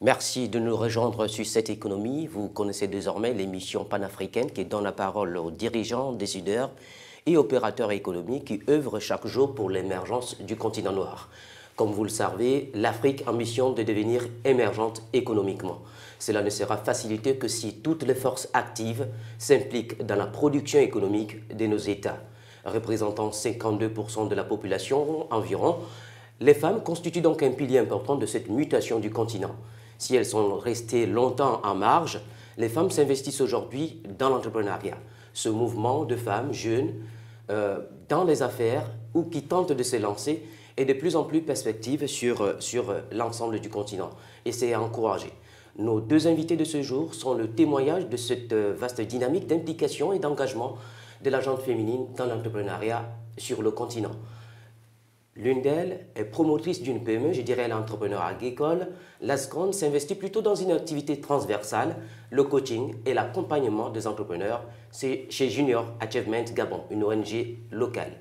Merci de nous rejoindre sur cette économie. Vous connaissez désormais l'émission panafricaine qui donne la parole aux dirigeants, décideurs et opérateurs économiques qui œuvrent chaque jour pour l'émergence du continent noir. Comme vous le savez, l'Afrique a ambition de devenir émergente économiquement. Cela ne sera facilité que si toutes les forces actives s'impliquent dans la production économique de nos États. Représentant 52% de la population environ, les femmes constituent donc un pilier important de cette mutation du continent. Si elles sont restées longtemps en marge, les femmes s'investissent aujourd'hui dans l'entrepreneuriat. Ce mouvement de femmes jeunes dans les affaires ou qui tentent de se lancer est de plus en plus perspective sur l'ensemble du continent. Et c'est à encourager. Nos deux invités de ce jour sont le témoignage de cette vaste dynamique d'implication et d'engagement de la gente féminine dans l'entrepreneuriat sur le continent. L'une d'elles est promotrice d'une PME, je dirais l'entrepreneur agricole. La seconde s'investit plutôt dans une activité transversale, le coaching et l'accompagnement des entrepreneurs. C'est chez Junior Achievement Gabon, une ONG locale.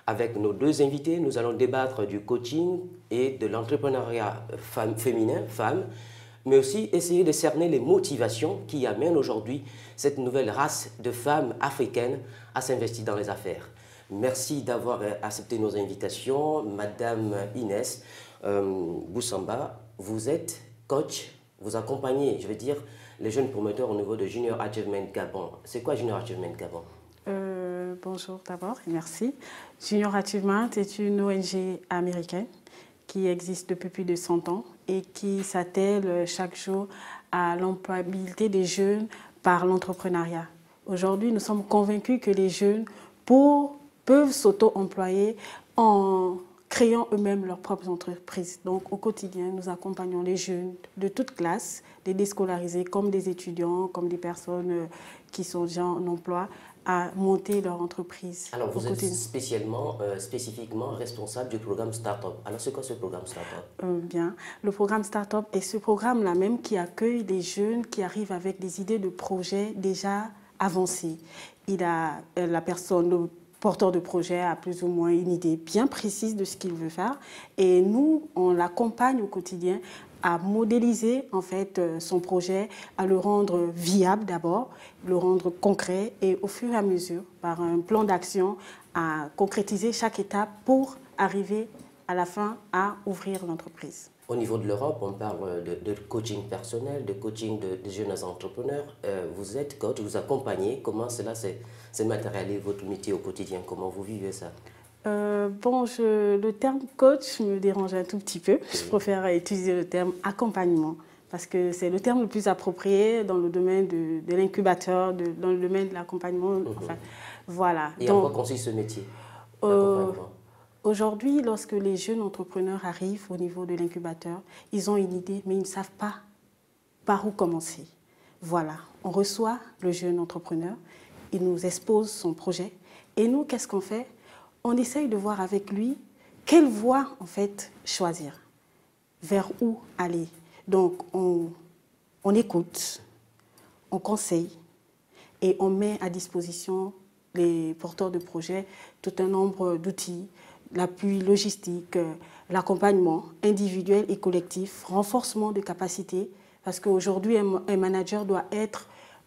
Avec nos deux invités, nous allons débattre du coaching et de l'entrepreneuriat féminin, femmes, mais aussi essayer de cerner les motivations qui amènent aujourd'hui cette nouvelle race de femmes africaines à s'investir dans les affaires. Merci d'avoir accepté nos invitations. Madame Inès Boussamba, vous êtes coach, vous accompagnez, je veux dire, les jeunes promoteurs au niveau de Junior Achievement Gabon. C'est quoi Junior Achievement Gabon? Bonjour d'abord et merci. Junior Achievement est une ONG américaine qui existe depuis plus de 100 ans et qui s'attelle chaque jour à l'employabilité des jeunes par l'entrepreneuriat. Aujourd'hui, nous sommes convaincus que les jeunes peuvent s'auto-employer en créant eux-mêmes leurs propres entreprises. Donc, au quotidien, nous accompagnons les jeunes de toutes classes, des déscolarisés comme des étudiants, comme des personnes qui sont déjà en emploi, à monter leur entreprise. Alors, vous êtes spécifiquement responsable du programme Startup. Alors, c'est quoi ce programme Startup? Bien, le programme Startup est ce programme-là même qui accueille des jeunes qui arrivent avec des idées de projets déjà avancées. La personne, le porteur de projet a plus ou moins une idée bien précise de ce qu'il veut faire et nous, on l'accompagne au quotidien à modéliser en fait son projet, à le rendre viable d'abord, le rendre concret et au fur et à mesure, par un plan d'action, à concrétiser chaque étape pour arriver à la fin à ouvrir l'entreprise. Au niveau de l'Europe, on parle de coaching personnel, de coaching de jeunes entrepreneurs. Vous êtes coach, vous accompagnez. Comment cela se matérialise votre métier au quotidien? Comment vous vivez ça? Le terme coach me dérange un tout petit peu. Je préfère utiliser le terme accompagnement parce que c'est le terme le plus approprié dans le domaine de l'incubateur, dans le domaine de l'accompagnement. Enfin, voilà. Et en quoi consiste ce métier? Aujourd'hui, lorsque les jeunes entrepreneurs arrivent au niveau de l'incubateur, ils ont une idée, mais ils ne savent pas par où commencer. Voilà, on reçoit le jeune entrepreneur, il nous expose son projet, et nous, qu'est-ce qu'on fait? On essaye de voir avec lui quelle voie, en fait, choisir, vers où aller. Donc, on écoute, on conseille, et on met à disposition les porteurs de projets tout un nombre d'outils, l'appui logistique, l'accompagnement individuel et collectif, renforcement de capacités, parce qu'aujourd'hui, un manager doit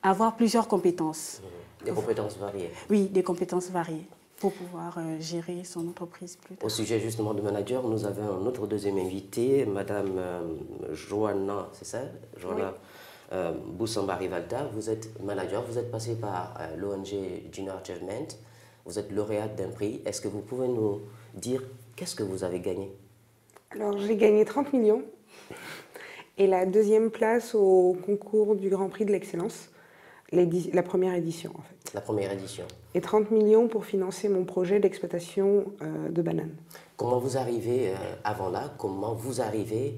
avoir plusieurs compétences. Des compétences variées. Oui, des compétences variées pour pouvoir gérer son entreprise plus tard. Au sujet justement de manager, nous avons un autre deuxième invité, Madame Joanna, c'est ça? Joanna Boussamba Rivalta. Vous êtes manager, vous êtes passé par l'ONG Junior Achievement, vous êtes lauréate d'un prix. Est-ce que vous pouvez nous dire qu'est-ce que vous avez gagné? Alors, j'ai gagné 30 millions et la deuxième place au concours du Grand Prix de l'Excellence, la première édition en fait. La première édition. Et 30 millions pour financer mon projet d'exploitation de bananes. Comment vous arrivez, avant là, comment vous arrivez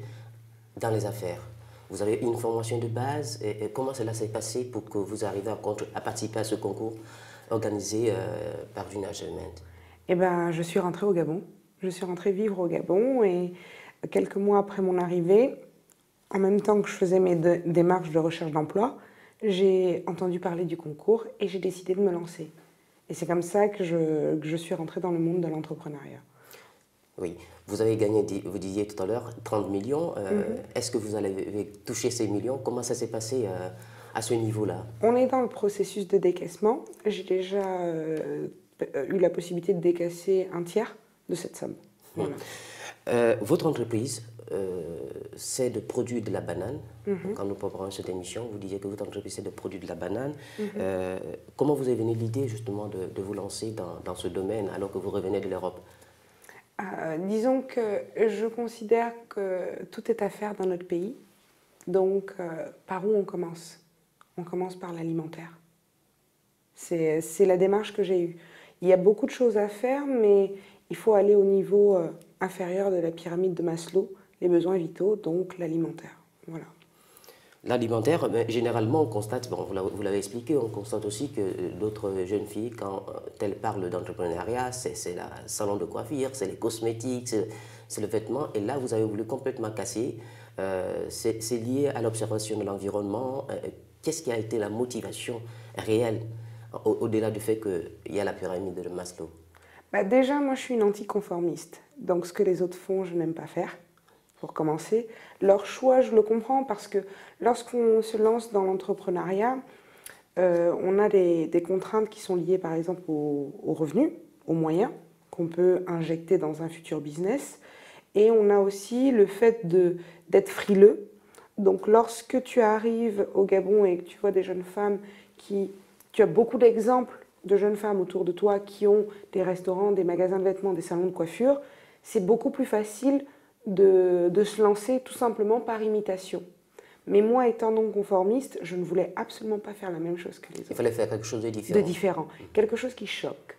dans les affaires? Vous avez une formation de base et comment cela s'est passé pour que vous arriviez à participer à ce concours organisé par Junior Achievement? Eh ben, je suis rentrée au Gabon. Je suis rentrée vivre au Gabon et quelques mois après mon arrivée, En même temps que je faisais mes démarches de recherche d'emploi, j'ai entendu parler du concours et j'ai décidé de me lancer. Et c'est comme ça que je suis rentrée dans le monde de l'entrepreneuriat. Oui, vous avez gagné, vous disiez tout à l'heure, 30 millions. Est-ce que vous avez touché ces millions? Comment ça s'est passé à ce niveau-là? On est dans le processus de décaissement. J'ai déjà eu la possibilité de décaisser un tiers de cette somme. Voilà. Votre entreprise, c'est de produire de la banane. Quand nous préparons cette émission, vous disiez que votre entreprise, c'est de produire de la banane. Comment vous avez venu l'idée justement de vous lancer dans ce domaine alors que vous revenez de l'Europe? Disons que je considère que tout est à faire dans notre pays. Donc, par où on commence? On commence par l'alimentaire. C'est la démarche que j'ai eue. Il y a beaucoup de choses à faire, mais il faut aller au niveau inférieur de la pyramide de Maslow, les besoins vitaux, donc l'alimentaire. Voilà. L'alimentaire, généralement, on constate, bon, vous l'avez expliqué, on constate aussi que d'autres jeunes filles, quand elles parlent d'entrepreneuriat, c'est le salon de coiffure, c'est les cosmétiques, c'est le vêtement. Et là, vous avez voulu complètement casser. C'est lié à l'observation de l'environnement. Qu'est-ce qui a été la motivation réelle, au-delà du fait qu'il y a la pyramide de Maslow? Déjà, moi, je suis une anticonformiste. Donc, ce que les autres font, je n'aime pas faire. Pour commencer, leur choix, je le comprends parce que lorsqu'on se lance dans l'entrepreneuriat, on a des contraintes qui sont liées par exemple aux revenus, aux moyens qu'on peut injecter dans un futur business. Et on a aussi le fait d'être frileux. Donc lorsque tu arrives au Gabon et que tu vois des jeunes femmes tu as beaucoup d'exemples de jeunes femmes autour de toi qui ont des restaurants, des magasins de vêtements, des salons de coiffure, c'est beaucoup plus facile de se lancer tout simplement par imitation. Mais moi, étant non conformiste, je ne voulais absolument pas faire la même chose que les autres. Il fallait faire quelque chose de différent. De différent. Quelque chose qui choque.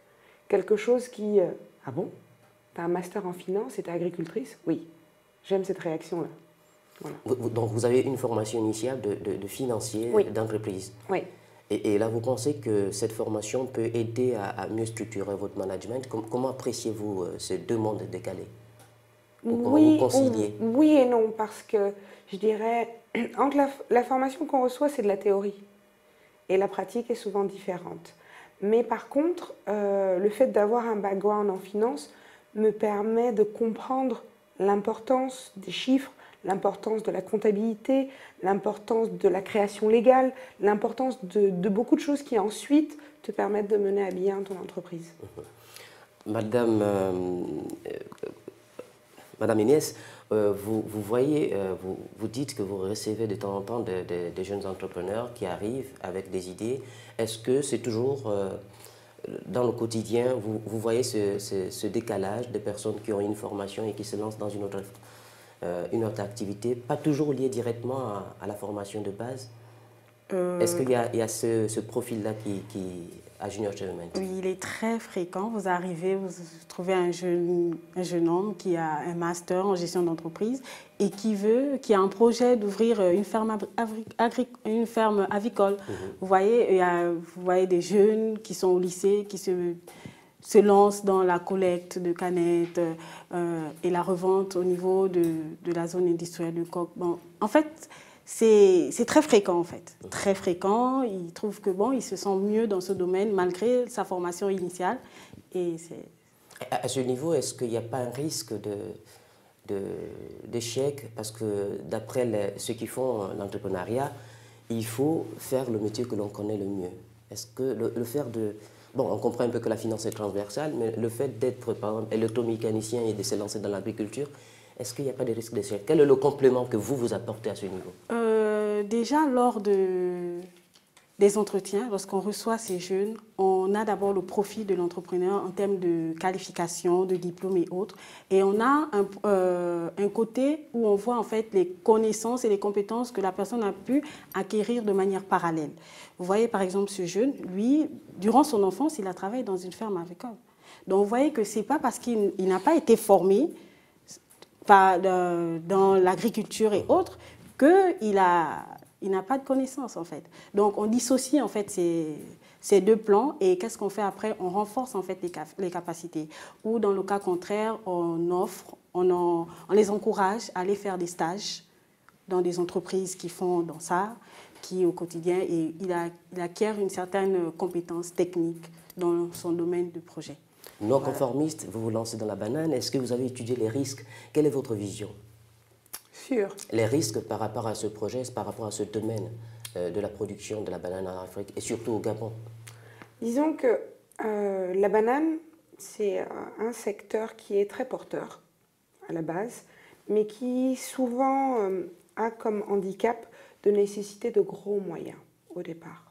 Quelque chose qui... ah bon? T'as un master en finance et t'es agricultrice? Oui. J'aime cette réaction-là. Voilà. Donc vous avez une formation initiale de financier, oui. d'entreprise. Oui. Et là, vous pensez que cette formation peut aider à mieux structurer votre management? Comment appréciez-vous ces deux mondes décalés? Oui, oui et non, parce que je dirais, entre la formation qu'on reçoit, c'est de la théorie. Et la pratique est souvent différente. Mais par contre, le fait d'avoir un background en finance me permet de comprendre l'importance des chiffres, l'importance de la comptabilité, l'importance de la création légale, l'importance de beaucoup de choses qui ensuite te permettent de mener à bien ton entreprise. Madame Inès, vous voyez, vous dites que vous recevez de temps en temps des jeunes entrepreneurs qui arrivent avec des idées. Est-ce que c'est toujours dans le quotidien, vous voyez ce décalage des personnes qui ont une formation et qui se lancent dans une autre activité, pas toujours liée directement à la formation de base? Est-ce qu'il y a ce profil-là à Junior Achievement? Oui, il est très fréquent. Vous arrivez, vous trouvez un jeune homme qui a un master en gestion d'entreprise et qui a un projet d'ouvrir une ferme avicole. Vous voyez des jeunes qui sont au lycée, qui se lancent dans la collecte de canettes et la revente au niveau de la zone industrielle de Coq. Bon, en fait, c'est très fréquent, en fait. Très fréquent. Il trouve que, bon, il se sent mieux dans ce domaine malgré sa formation initiale. Et à ce niveau, est-ce qu'il n'y a pas un risque d'échec? Parce que d'après ceux qui font l'entrepreneuriat, il faut faire le métier que l'on connaît le mieux. Est-ce que le faire de... Bon, on comprend un peu que la finance est transversale, mais le fait d'être, par exemple, électromécanicien et de se lancer dans l'agriculture, est-ce qu'il n'y a pas de risque d'échec? Quel est le complément que vous apportez à ce niveau? Déjà, lors des entretiens, lorsqu'on reçoit ces jeunes, on a d'abord le profil de l'entrepreneur en termes de qualification, de diplôme et autres. Et on a un côté où on voit en fait les connaissances et les compétences que la personne a pu acquérir de manière parallèle. Vous voyez par exemple ce jeune, lui, durant son enfance, il a travaillé dans une ferme avicole. Donc vous voyez que ce n'est pas parce qu'il n'a pas été formé dans l'agriculture et autres qu'il n'a pas de connaissances en fait. Donc on dissocie en fait ces deux plans et qu'est-ce qu'on fait après? On renforce en fait les capacités. Ou dans le cas contraire, on les encourage à aller faire des stages dans des entreprises qui font dans ça, qui au quotidien, et il acquiert une certaine compétence technique dans son domaine de projet. Non conformiste, vous vous lancez dans la banane. Est-ce que vous avez étudié les risques? Quelle est votre vision? Sûr. Les risques par rapport à ce projet, par rapport à ce domaine de la production de la banane en Afrique et surtout au Gabon? Disons que la banane, c'est un secteur qui est très porteur à la base, mais qui souvent a comme handicap de nécessiter de gros moyens au départ.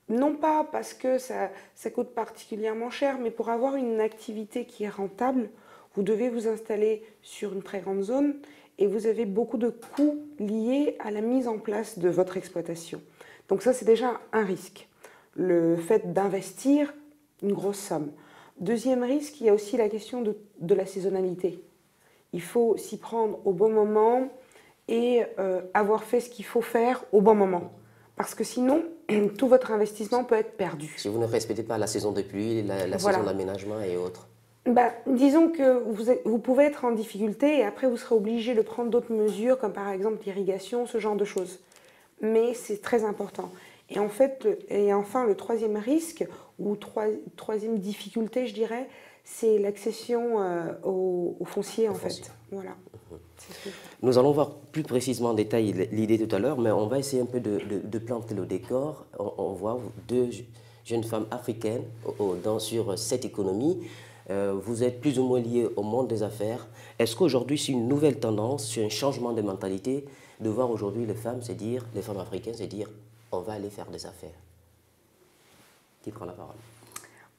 Non pas parce que ça coûte particulièrement cher, mais pour avoir une activité qui est rentable, vous devez vous installer sur une très grande zone et vous avez beaucoup de coûts liés à la mise en place de votre exploitation. Donc ça, c'est déjà un risque. Le fait d'investir une grosse somme. Deuxième risque, il y a aussi la question de la saisonnalité. Il faut s'y prendre au bon moment et avoir fait ce qu'il faut faire au bon moment. Parce que sinon, tout votre investissement peut être perdu. Si vous ne respectez pas la saison de pluie, la saison d'aménagement et autres. Disons que vous pouvez être en difficulté et après vous serez obligé de prendre d'autres mesures, comme par exemple l'irrigation, ce genre de choses. Mais c'est très important. Et en fait, et enfin, le troisième risque, ou troisième difficulté, je dirais, c'est l'accession au foncier, en fait. Voilà. Nous allons voir plus précisément en détail l'idée tout à l'heure, mais on va essayer un peu de planter le décor. On voit deux jeunes femmes africaines sur cette économie. Vous êtes plus ou moins liés au monde des affaires. Est-ce qu'aujourd'hui, c'est une nouvelle tendance, c'est un changement de mentalité de voir aujourd'hui les femmes africaines se dire on va aller faire des affaires? Qui prend la parole?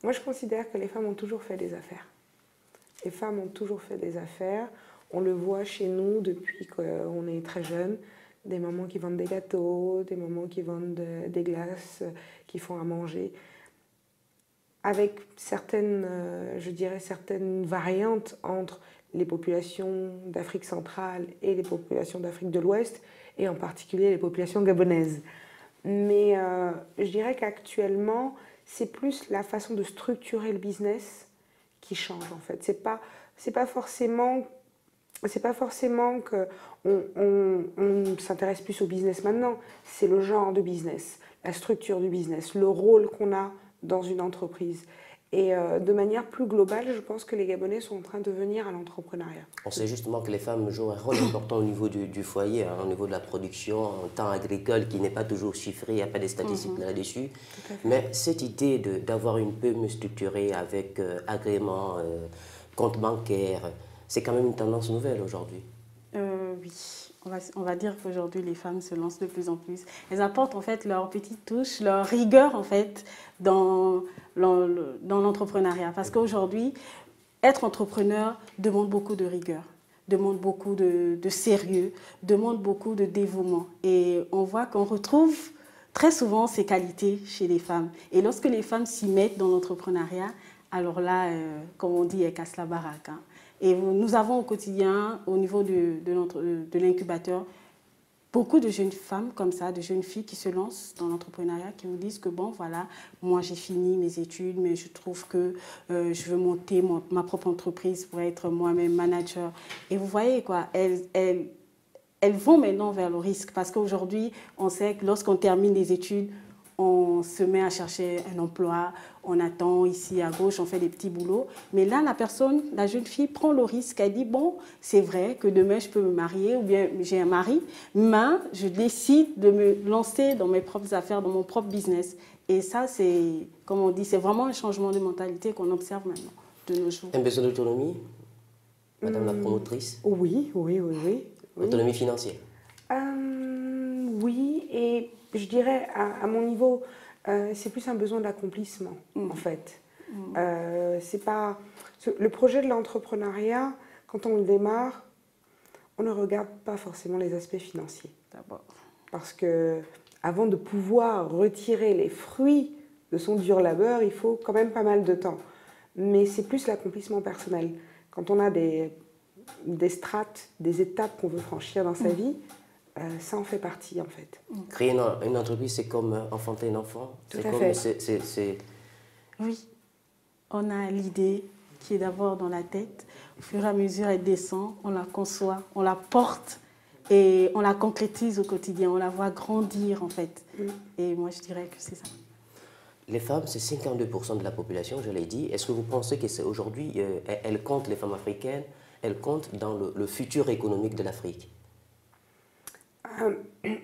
Moi, je considère que les femmes ont toujours fait des affaires. Les femmes ont toujours fait des affaires. On le voit chez nous depuis qu'on est très jeunes. Des mamans qui vendent des gâteaux, des mamans qui vendent des glaces, qui font à manger. Avec certaines, je dirais, certaines variantes entre les populations d'Afrique centrale et les populations d'Afrique de l'Ouest, et en particulier les populations gabonaises. Mais je dirais qu'actuellement, c'est plus la façon de structurer le business qui change en fait. C'est pas forcément qu'on s'intéresse plus au business maintenant, c'est le genre de business, la structure du business, le rôle qu'on a dans une entreprise. Et de manière plus globale, je pense que les Gabonais sont en train de venir à l'entrepreneuriat. On sait justement que les femmes jouent un rôle important au niveau du foyer, au niveau de la production, en temps agricole qui n'est pas toujours chiffré, il n'y a pas de statistiques là-dessus. Mais cette idée d'avoir une PME structurée avec agrément, compte bancaire, c'est quand même une tendance nouvelle aujourd'hui. Oui, on va dire qu'aujourd'hui les femmes se lancent de plus en plus. Elles apportent en fait leur petite touche, leur rigueur en fait dans l'entrepreneuriat. Parce qu'aujourd'hui, être entrepreneur demande beaucoup de rigueur, demande beaucoup de sérieux, demande beaucoup de dévouement. Et on voit qu'on retrouve très souvent ces qualités chez les femmes. Et lorsque les femmes s'y mettent dans l'entrepreneuriat, alors là, comme on dit, elles cassent la baraque. Hein. Et nous avons au quotidien, au niveau de l'incubateur, beaucoup de jeunes femmes comme ça, de jeunes filles qui se lancent dans l'entrepreneuriat, qui nous disent que bon, voilà, moi j'ai fini mes études, mais je trouve que je veux monter ma propre entreprise pour être moi-même manager. Et vous voyez, quoi, elles vont maintenant vers le risque parce qu'aujourd'hui, on sait que lorsqu'on termine les études, on se met à chercher un emploi, on attend ici à gauche, on fait des petits boulots. Mais là, la jeune fille prend le risque. Elle dit, bon, c'est vrai que demain, je peux me marier ou bien j'ai un mari, mais je décide de me lancer dans mes propres affaires, dans mon propre business. Et ça, c'est, comme on dit, c'est vraiment un changement de mentalité qu'on observe maintenant, de nos jours. Un besoin d'autonomie, madame la promotrice? Oui. Autonomie financière? Oui, et je dirais, à mon niveau, c'est plus un besoin d'accomplissement, en fait. C'est pas... Le projet de l'entrepreneuriat, quand on le démarre, on ne regarde pas forcément les aspects financiers. D'abord. Parce que avant de pouvoir retirer les fruits de son dur labeur, il faut quand même pas mal de temps. Mais c'est plus l'accomplissement personnel. Quand on a des strates, des étapes qu'on veut franchir dans sa vie, ça en fait partie, en fait. Créer une entreprise, c'est comme enfanter un enfant. Tout à fait. Oui, on a l'idée qui est d'abord dans la tête. Au fur et à mesure, elle descend, on la conçoit, on la porte. Et on la concrétise au quotidien, on la voit grandir en fait. Et moi, je dirais que c'est ça. Les femmes, c'est 52% de la population, je l'ai dit. Est-ce que vous pensez que c'est aujourd'hui, elles comptent, les femmes africaines, elles comptent dans le futur économique de l'Afrique?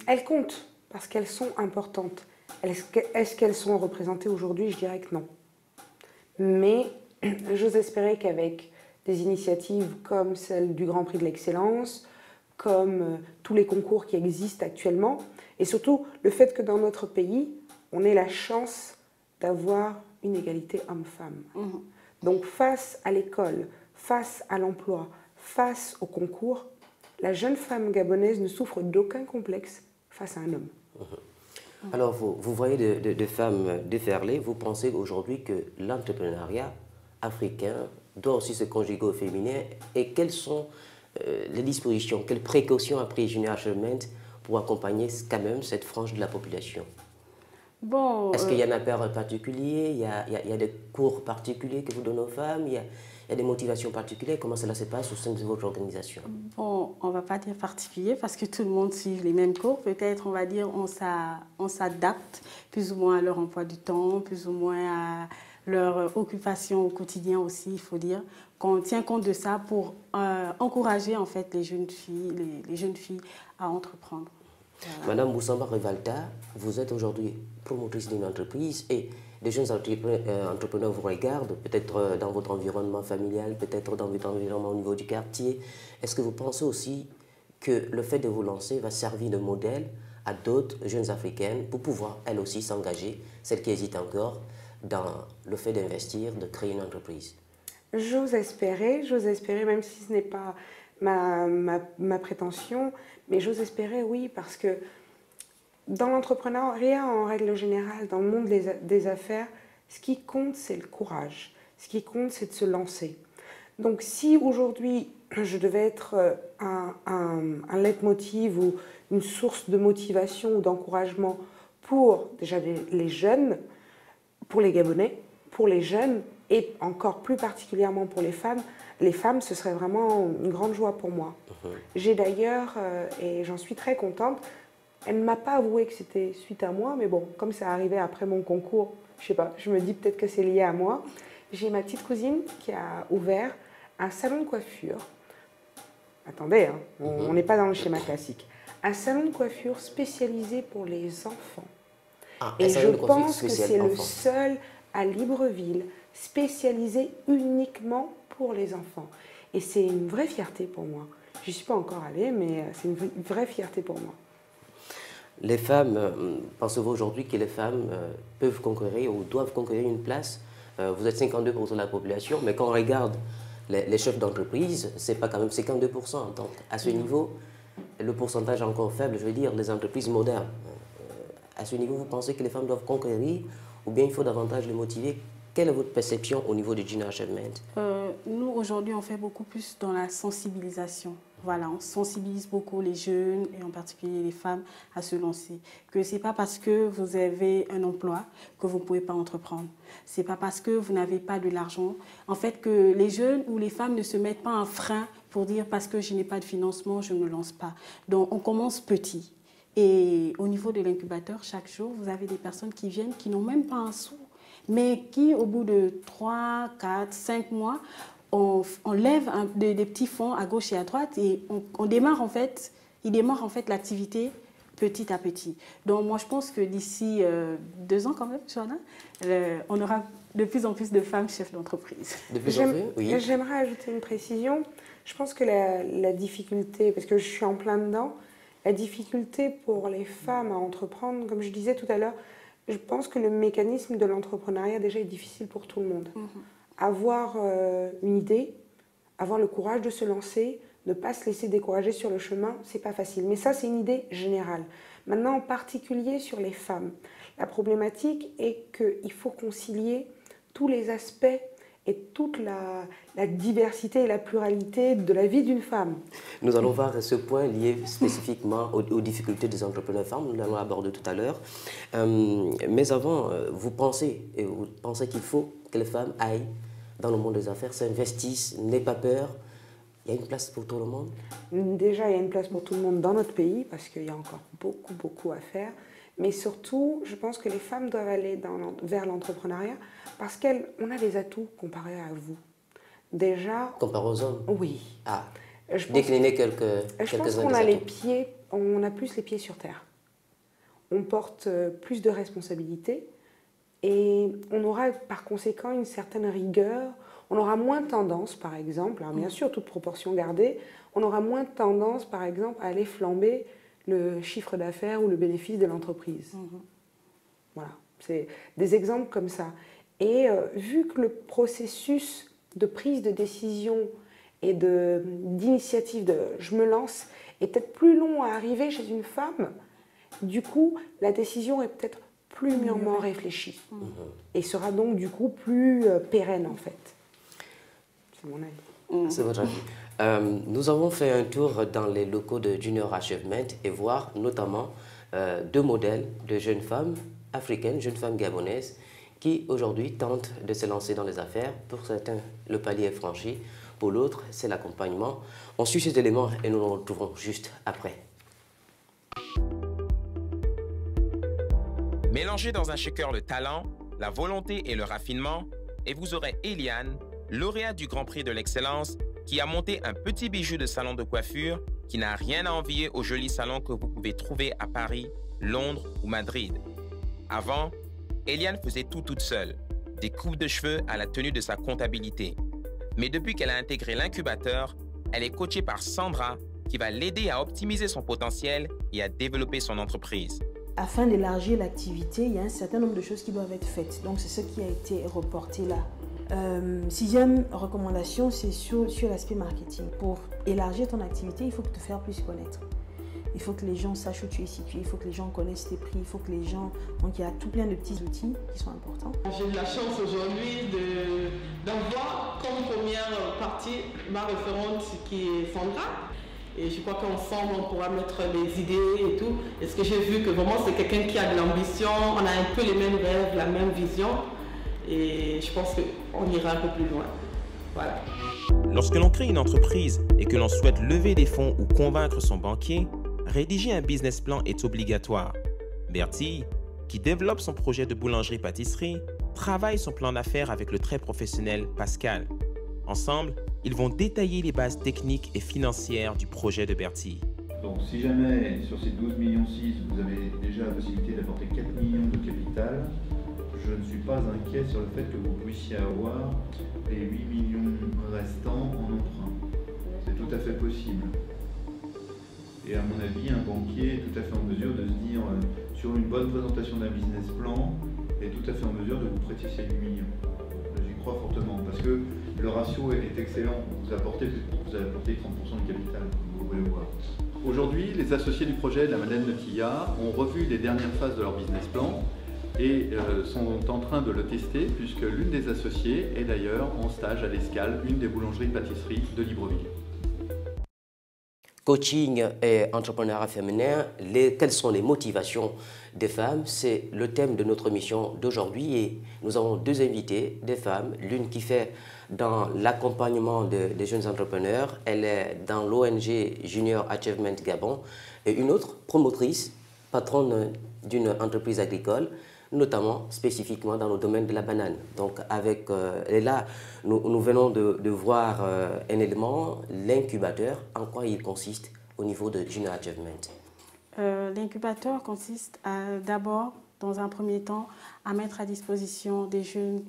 Elles comptent parce qu'elles sont importantes. Est-ce qu'elles sont représentées aujourd'hui? Je dirais que non. Mais j'ose espérer qu'avec des initiatives comme celle du Grand Prix de l'Excellence, comme tous les concours qui existent actuellement, et surtout le fait que dans notre pays, on ait la chance d'avoir une égalité homme-femme. Donc face à l'école, face à l'emploi, face au concours, la jeune femme gabonaise ne souffre d'aucun complexe face à un homme. Alors, vous voyez des femmes déferler, vous pensez aujourd'hui que l'entrepreneuriat africain doit aussi se conjuguer au féminin, et quelles sont les dispositions, quelles précautions a pris Junior Achievement pour accompagner quand même cette frange de la population? Bon, est-ce qu'il y a un appel particulier, il y a des cours particuliers que vous donnez aux femmes, il y a des motivations particulières? Comment cela se passe au sein de votre organisation? Bon, on ne va pas dire particulier parce que tout le monde suit les mêmes cours. Peut-être, on va dire, on s'adapte plus ou moins à leur emploi du temps, plus ou moins à leur occupation au quotidien aussi, il faut dire. Qu'on tient compte de ça pour encourager en fait les jeunes filles à entreprendre. Voilà. Madame Boussamba Rivalta, vous êtes aujourd'hui promotrice d'une entreprise et les jeunes entrepreneurs vous regardent, peut-être dans votre environnement familial, peut-être dans votre environnement au niveau du quartier. Est-ce que vous pensez aussi que le fait de vous lancer va servir de modèle à d'autres jeunes africaines pour pouvoir elles aussi s'engager, celles qui hésitent encore, dans le fait d'investir, de créer une entreprise? J'ose espérer, même si ce n'est pas ma prétention, mais j'ose espérer, oui, parce que dans l'entrepreneuriat, en règle générale, dans le monde des affaires, ce qui compte, c'est le courage. Ce qui compte, c'est de se lancer. Donc si aujourd'hui, je devais être un leitmotiv ou une source de motivation ou d'encouragement pour déjà les jeunes, pour les Gabonais, pour les jeunes et encore plus particulièrement pour les femmes, ce serait vraiment une grande joie pour moi. J'ai d'ailleurs, et j'en suis très contente, elle ne m'a pas avoué que c'était suite à moi, mais bon, comme ça arrivait après mon concours, je sais pas, je me dis peut-être que c'est lié à moi. J'ai ma petite cousine qui a ouvert un salon de coiffure. Attendez, hein, on n'est pas dans le schéma classique. Un salon de coiffure spécialisé pour les enfants. Et je pense que c'est le seul à Libreville spécialisé uniquement pour les enfants. Et c'est une vraie fierté pour moi. Je n'y suis pas encore allée, mais c'est une vraie fierté pour moi. Les femmes, pensez-vous aujourd'hui que les femmes peuvent conquérir ou doivent conquérir une place? Vous êtes 52% de la population, mais quand on regarde les chefs d'entreprise, ce n'est pas quand même 52%. Donc à ce niveau, le pourcentage est encore faible, je veux dire, des entreprises modernes. À ce niveau, vous pensez que les femmes doivent conquérir ou bien il faut davantage les motiver? Quelle est votre perception au niveau du Junior Achievement? Nous, aujourd'hui, on fait beaucoup plus dans la sensibilisation. Voilà, on sensibilise beaucoup les jeunes et en particulier les femmes à se lancer. Que ce n'est pas parce que vous avez un emploi que vous ne pouvez pas entreprendre. Ce n'est pas parce que vous n'avez pas de l'argent. En fait, que les jeunes ou les femmes ne se mettent pas un frein pour dire parce que je n'ai pas de financement, je ne me lance pas. Donc, on commence petit. Et au niveau de l'incubateur, chaque jour, vous avez des personnes qui viennent qui n'ont même pas un sou, mais qui, au bout de 3, 4, 5 mois, on lève des petits fonds à gauche et à droite et on démarre en fait, ils démarrent en fait l'activité petit à petit. Donc moi, je pense que d'ici 2 ans quand même, Joanna, on aura de plus en plus de femmes chefs d'entreprise. Oui. J'aimerais ajouter une précision. Je pense que la difficulté, parce que je suis en plein dedans, la difficulté pour les femmes à entreprendre, comme je disais tout à l'heure, je pense que le mécanisme de l'entrepreneuriat déjà est difficile pour tout le monde. Avoir une idée, avoir le courage de se lancer, ne pas se laisser décourager sur le chemin, c'est pas facile. Mais ça, c'est une idée générale. Maintenant, en particulier sur les femmes, la problématique est qu'il faut concilier tous les aspects et toute la diversité et la pluralité de la vie d'une femme. Nous allons voir ce point lié spécifiquement aux difficultés des entrepreneurs femmes, nous l'allons aborder tout à l'heure. Mais avant, vous pensez qu'il faut que les femmes aillent dans le monde des affaires, s'investissent, n'aient pas peur. Il y a une place pour tout le monde? Déjà, il y a une place pour tout le monde dans notre pays parce qu'il y a encore beaucoup à faire. Mais surtout, je pense que les femmes doivent aller vers l'entrepreneuriat parce qu'on a des atouts comparés à vous. Déjà... Comparé aux hommes? Oui. Ah, décliner quelques-uns Je pense qu'on a plus les pieds sur terre. On porte plus de responsabilités et on aura par conséquent une certaine rigueur. On aura moins tendance, par exemple, alors bien sûr, toute proportion gardée, on aura moins tendance, par exemple, à aller flamber le chiffre d'affaires ou le bénéfice de l'entreprise. Voilà, c'est des exemples comme ça. Et vu que le processus de prise de décision et d'initiative de je me lance est peut-être plus long à arriver chez une femme, du coup, la décision est peut-être plus mûrement réfléchie et sera donc du coup plus pérenne en fait. C'est mon avis. C'est votre avis. Nous avons fait un tour dans les locaux de Junior Achievement et voir notamment 2 modèles de jeunes femmes africaines, jeunes femmes gabonaises, qui aujourd'hui tentent de se lancer dans les affaires. Pour certains, le palier est franchi. Pour l'autre, c'est l'accompagnement. On suit ces éléments et nous nous retrouvons juste après. Mélangez dans un shaker le talent, la volonté et le raffinement, et vous aurez Eliane, lauréate du Grand Prix de l'Excellence, qui a monté un petit bijou de salon de coiffure qui n'a rien à envier aux jolis salons que vous pouvez trouver à Paris, Londres ou Madrid. Avant, Eliane faisait tout toute seule, des coupes de cheveux à la tenue de sa comptabilité. Mais depuis qu'elle a intégré l'incubateur, elle est coachée par Sandra qui va l'aider à optimiser son potentiel et à développer son entreprise. Afin d'élargir l'activité, il y a un certain nombre de choses qui doivent être faites. Donc, c'est ce qui a été reporté là. 6e recommandation, c'est sur l'aspect marketing. Pour élargir ton activité, il faut te faire plus connaître. Il faut que les gens sachent où tu es situé, il faut que les gens connaissent tes prix, il faut que les gens... Donc, il y a tout plein de petits outils qui sont importants. J'ai eu la chance aujourd'hui d'avoir comme première partie ma référente qui est Sandra. Et je crois qu'ensemble, on pourra mettre les idées et tout. Et ce que j'ai vu, que vraiment, c'est quelqu'un qui a de l'ambition. On a un peu les mêmes rêves, la même vision. Et je pense qu'on ira un peu plus loin. Voilà. Lorsque l'on crée une entreprise et que l'on souhaite lever des fonds ou convaincre son banquier, rédiger un business plan est obligatoire. Bertie, qui développe son projet de boulangerie-pâtisserie, travaille son plan d'affaires avec le très professionnel Pascal. Ensemble, ils vont détailler les bases techniques et financières du projet de Bertie. Donc si jamais sur ces 12,6 millions, vous avez déjà la possibilité d'apporter 4 millions de capital, je ne suis pas inquiet sur le fait que vous puissiez avoir les 8 millions restants en emprunt. C'est tout à fait possible. Et à mon avis, un banquier est tout à fait en mesure de se dire, sur une bonne présentation d'un business plan, est tout à fait en mesure de vous prêter ces 8 millions. J'y crois fortement, parce que le ratio est excellent. Vous apportez 30% de capital, comme vous pouvez le voir. Aujourd'hui, les associés du projet de la Madeleine de Quilla ont revu les dernières phases de leur business plan et sont en train de le tester, puisque l'une des associées est d'ailleurs en stage à l'Escale, une des boulangeries-pâtisseries de Libreville. Coaching et entrepreneuriat féminin, quelles sont les motivations des femmes? C'est le thème de notre mission d'aujourd'hui et nous avons 2 invités, des femmes, l'une qui fait dans l'accompagnement des jeunes entrepreneurs, elle est dans l'ONG Junior Achievement Gabon, et une autre promotrice, patronne d'une entreprise agricole, notamment spécifiquement dans le domaine de la banane. Donc et là, nous venons de voir un élément, l'incubateur, en quoi il consiste au niveau de Junior Achievement. L'incubateur consiste d'abord, dans un premier temps, à mettre à disposition des jeunes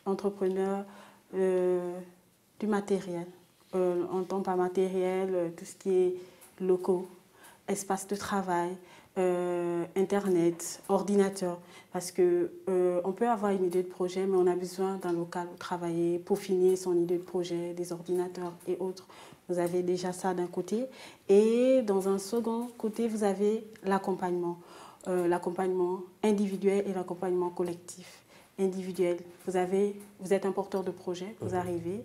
entrepreneurs du matériel. On entend par matériel tout ce qui est locaux, espace de travail, Internet, ordinateur, parce qu'on peut avoir une idée de projet, mais on a besoin d'un local où travailler, peaufiner son idée de projet, des ordinateurs et autres. Vous avez déjà ça d'un côté. Et dans un second côté, vous avez l'accompagnement. L'accompagnement individuel et l'accompagnement collectif. Individuel, vous êtes un porteur de projet, vous arrivez,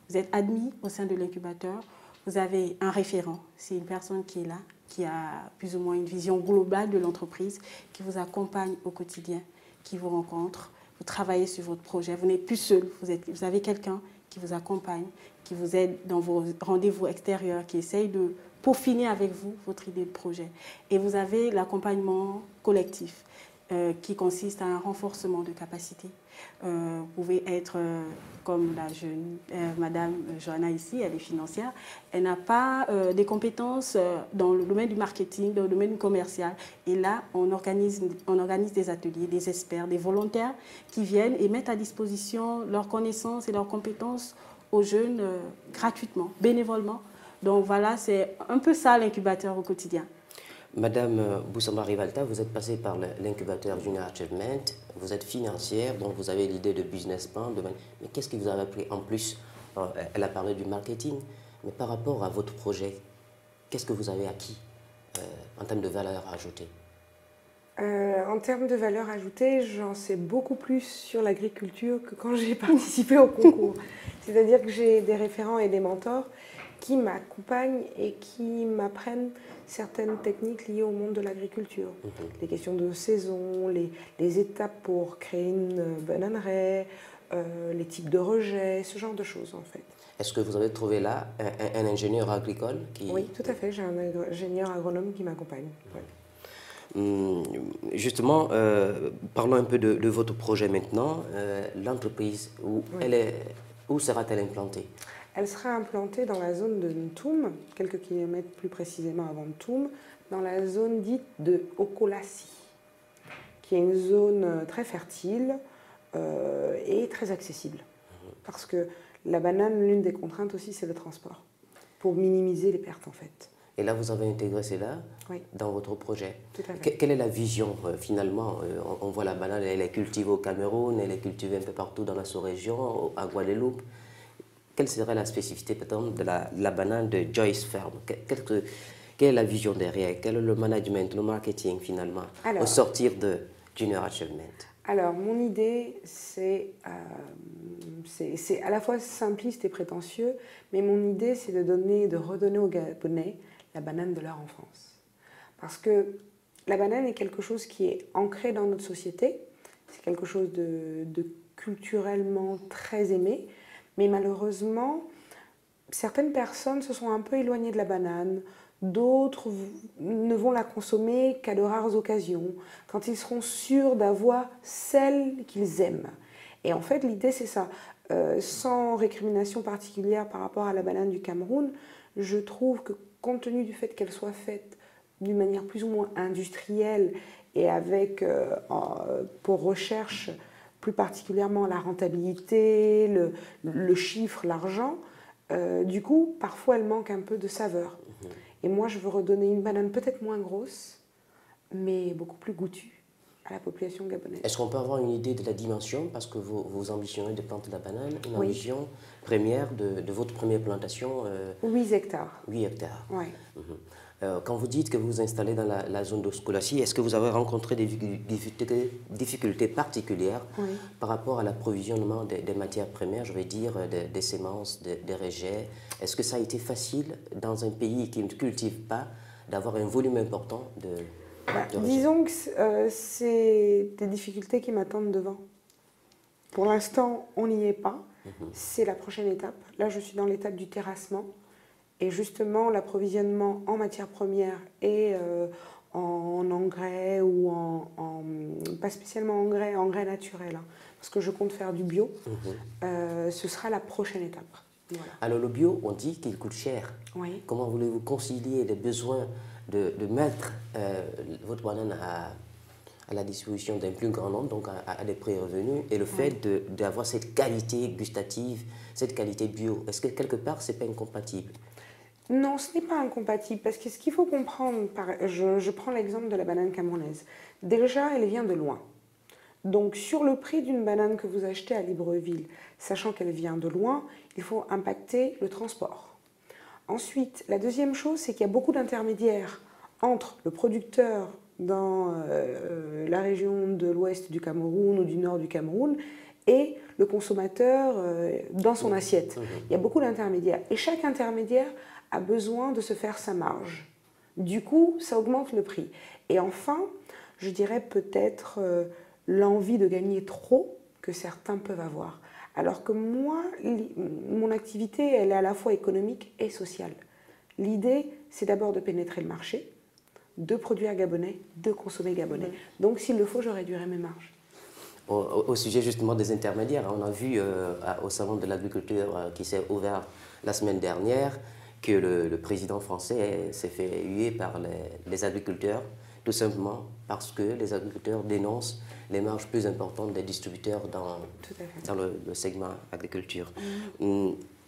vous êtes admis au sein de l'incubateur, vous avez un référent, c'est une personne qui est là, qui a plus ou moins une vision globale de l'entreprise, qui vous accompagne au quotidien, qui vous rencontre, vous travaillez sur votre projet, vous n'êtes plus seul, vous avez quelqu'un qui vous accompagne, qui vous aide dans vos rendez-vous extérieurs, qui essaye de peaufiner avec vous votre idée de projet. Et vous avez l'accompagnement collectif qui consiste à un renforcement de capacité. Vous pouvez être comme la jeune Madame Johanna ici, elle est financière, elle n'a pas des compétences dans le domaine du marketing, dans le domaine commercial. Et là, on organise des ateliers, des experts, des volontaires qui viennent et mettent à disposition leurs connaissances et leurs compétences aux jeunes gratuitement, bénévolement. Donc voilà, c'est un peu ça l'incubateur au quotidien. Madame Boussamba Rivalta, vous êtes passée par l'incubateur Junior Achievement, vous êtes financière, donc vous avez l'idée de business plan. Mais qu'est-ce qui vous a appris en plus? Elle a parlé du marketing, mais par rapport à votre projet, qu'est-ce que vous avez acquis en termes de valeur ajoutée? En termes de valeur ajoutée, j'en sais beaucoup plus sur l'agriculture que quand j'ai participé au concours. C'est-à-dire que j'ai des référents et des mentors qui m'accompagnent et qui m'apprennent certaines techniques liées au monde de l'agriculture. Les questions de saison, les étapes pour créer une bananeraie, les types de rejets, ce genre de choses en fait. Est-ce que vous avez trouvé là un ingénieur agricole qui... Oui, tout à fait, j'ai un ingénieur agronome qui m'accompagne. Ouais. Justement, parlons un peu de votre projet maintenant. L'entreprise, où sera-t-elle implantée? Elle sera implantée dans la zone de Ntoum, quelques kilomètres plus précisément avant Ntoum, dans la zone dite de Okolasi, qui est une zone très fertile et très accessible. Parce que la banane, l'une des contraintes aussi, c'est le transport, pour minimiser les pertes en fait. Et là, vous avez intégré cela dans votre projet. Tout à fait. Quelle est la vision finalement? On voit la banane, elle est cultivée au Cameroun, elle est cultivée un peu partout dans la sous-région, à Guadeloupe. Quelle serait la spécificité peut-être de la banane de Joyce Farm? Quelle est la vision derrière? Quel est le management, le marketing finalement, au sortir de Junior Achievement? Alors, mon idée, c'est à la fois simpliste et prétentieux, mais mon idée, c'est de redonner aux Gabonais la banane de leur enfance. Parce que la banane est quelque chose qui est ancré dans notre société, c'est quelque chose de culturellement très aimé, mais malheureusement, certaines personnes se sont un peu éloignées de la banane, d'autres ne vont la consommer qu'à de rares occasions, quand ils seront sûrs d'avoir celle qu'ils aiment. Et en fait, l'idée, c'est ça. Sans récrimination particulière par rapport à la banane du Cameroun, je trouve que compte tenu du fait qu'elle soit faite d'une manière plus ou moins industrielle et avec, pour recherche, plus particulièrement la rentabilité, le chiffre, l'argent, du coup, parfois elle manque un peu de saveur. Et moi, je veux redonner une banane peut-être moins grosse, mais beaucoup plus goûtue à la population gabonaise. Est-ce qu'on peut avoir une idée de la dimension, parce que vous ambitionnez de planter la banane, une ambition première de votre première plantation 8 hectares. 8 hectares. Ouais. Quand vous dites que vous vous installez dans la zone d'Okolasi, est-ce que vous avez rencontré des difficultés particulières par rapport à l'approvisionnement des matières premières, je vais dire des semences, des rejets? Est-ce que ça a été facile dans un pays qui ne cultive pas d'avoir un volume important de rejets? Disons que c'est des difficultés qui m'attendent devant. Pour l'instant, on n'y est pas. C'est la prochaine étape. Là, je suis dans l'étape du terrassement. Et justement, l'approvisionnement en matières premières et en engrais ou pas spécialement engrais naturels, hein, parce que je compte faire du bio, ce sera la prochaine étape. Voilà. Alors le bio, on dit qu'il coûte cher. Oui. Comment voulez-vous concilier les besoins de mettre votre banane à la disposition d'un plus grand nombre, donc à des prix revenus, et le fait d'avoir cette qualité gustative, cette qualité bio? Est-ce que quelque part, ce n'est pas incompatible? Non, ce n'est pas incompatible, parce que ce qu'il faut comprendre, je prends l'exemple de la banane camerounaise. Déjà, elle vient de loin. Donc, sur le prix d'une banane que vous achetez à Libreville, sachant qu'elle vient de loin, il faut impacter le transport. Ensuite, la deuxième chose, c'est qu'il y a beaucoup d'intermédiaires entre le producteur dans la région de l'ouest du Cameroun ou du nord du Cameroun et le consommateur dans son assiette. Il y a beaucoup d'intermédiaires. Et chaque intermédiaire a besoin de se faire sa marge. Du coup, ça augmente le prix. Et enfin, je dirais peut-être l'envie de gagner trop que certains peuvent avoir. Alors que moi, mon activité, elle est à la fois économique et sociale. L'idée, c'est d'abord de pénétrer le marché, de produire gabonais, de consommer gabonais. Donc, s'il le faut, je réduirai mes marges. Au sujet justement des intermédiaires, on a vu au Salon de l'agriculture qui s'est ouvert la semaine dernière que le président français s'est fait huer par les agriculteurs, tout simplement parce que les agriculteurs dénoncent les marges plus importantes des distributeurs dans le segment agriculture.